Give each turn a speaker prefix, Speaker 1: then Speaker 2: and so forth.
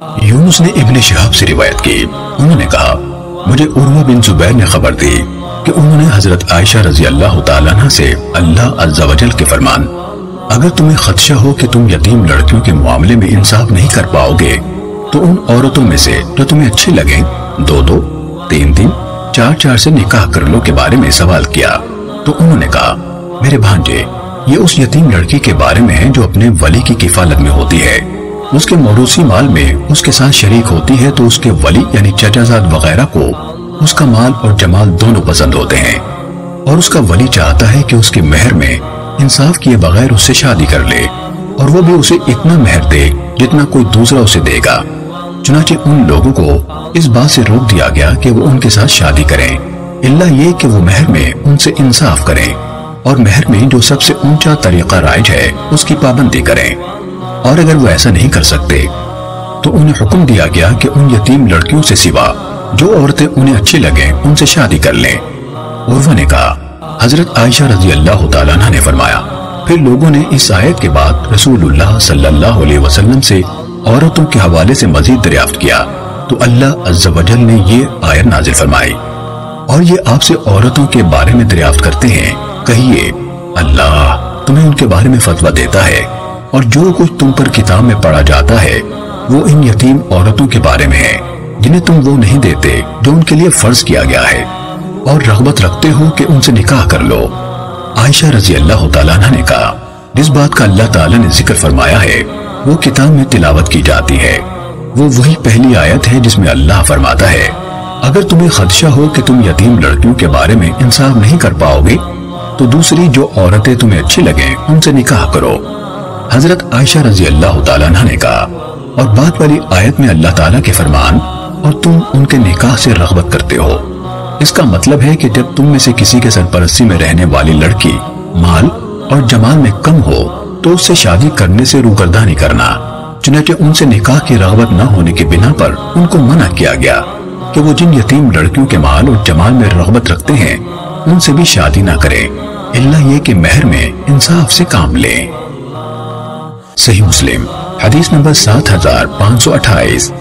Speaker 1: یونس نے ابن شہاب سے روایت کی، انہوں نے کہا مجھے عروہ بن زبیر نے خبر دی کہ انہوں نے حضرت عائشہ رضی اللہ تعالیٰ عنہ سے اللہ عز و جل کے فرمان اگر تمہیں خدشہ ہو کہ تم یتیم لڑکیوں کے معاملے میں انصاف نہیں کر پاؤ گے تو ان عورتوں میں سے جو تمہیں اچھی لگیں 2-2 3-3 4-4 سے نکاح کر لو کے بارے میں سوال کیا تو انہوں نے کہا میرے بھانجے یہ اس یتیم لڑکی کے بارے میں ہے جو اپنے ولی کی کفالت میں ہوتی ہے، اس کے موروثی مال میں اس کے ساتھ شریک ہوتی ہے تو اس کے ولی یعنی چچا زاد وغیرہ کو اس کا مال اور جمال دونوں پسند ہوتے ہیں اور اس کا ولی چاہتا ہے کہ اس کے مہر میں انصاف کیے بغیر اس سے شادی کر لے اور وہ بھی اسے اتنا مہر دے جتنا کوئی دوسرا اسے دے گا۔ چنانچہ ان لوگوں کو اس بات سے روک دیا گیا کہ وہ ان کے ساتھ شادی کریں الا یہ کہ وہ مہر میں ان سے انصاف کریں اور مہر میں جو سب سے اونچا طریقہ رائج ہے اس کی پابندی کریں، اور اگر وہ ایسا نہیں کر سکتے تو انہیں حکم دیا گیا کہ ان یتیم لڑکیوں سے سوا جو عورتیں انہیں اچھی لگیں ان سے شادی کر لیں۔ عروہ نے کہا حضرت عائشہ رضی اللہ تعالیٰ عنہ نے فرمایا پھر لوگوں نے اس آیت کے بعد رسول اللہ صلی اللہ علیہ وسلم سے عورتوں کے حوالے سے مزید دریافت کیا تو اللہ عز و جل نے یہ آیت نازل فرمائی اور یہ آپ سے عورتوں کے بارے میں دریافت کرتے ہیں، کہیے اللہ تمہیں ان کے بارے میں فتویٰ دیتا ہے اور جو کچھ تم پر کتاب میں پڑھا جاتا ہے وہ ان یتیم عورتوں کے بارے میں ہے جنہیں تم وہ نہیں دیتے جو ان کے لیے فرض کیا گیا ہے اور رغبت رکھتے ہو کہ ان سے نکاح کر لو۔ عائشہ رضی اللہ تعالیٰ عنہ نے کہا جس بات کا اللہ تعالیٰ نے ذکر فرمایا ہے وہ کتاب میں تلاوت کی جاتی ہے، وہ وہی پہلی آیت ہے جس میں اللہ فرماتا ہے اگر تمہیں خدشہ ہو کہ تم یتیم لڑکیوں کے بارے میں انصاف نہیں کر پاؤ گے تو دوسری جو عورتیں تمہیں اچھی لگیں ان سے نکاح کرو۔ حضرت عائشہ رضی اللہ تعالیٰ عنہ نے کہا اور بات والی آیت میں اللہ تعالیٰ کے فرمان اور تم ان کے نکاح سے رغبت کرتے ہو، اس کا مطلب ہے کہ جب تم میں سے کسی کے سرپرستی میں رہنے والی لڑکی مال اور جمال میں کم ہو تو اس سے شادی کرنے سے روگردانی کرنا، چنانچہ ان سے نکاح کی رغبت نہ ہونے کی بنا پر ان کو منع کیا گیا کہ وہ جن یتیم لڑکیوں کے مال اور جمال میں رغبت رکھتے ہیں ان سے بھی شادی نہ کریں الا یہ کہ مہر میں انصاف سے کام لیں۔ صحیح مسلم حدیث نمبر 7528۔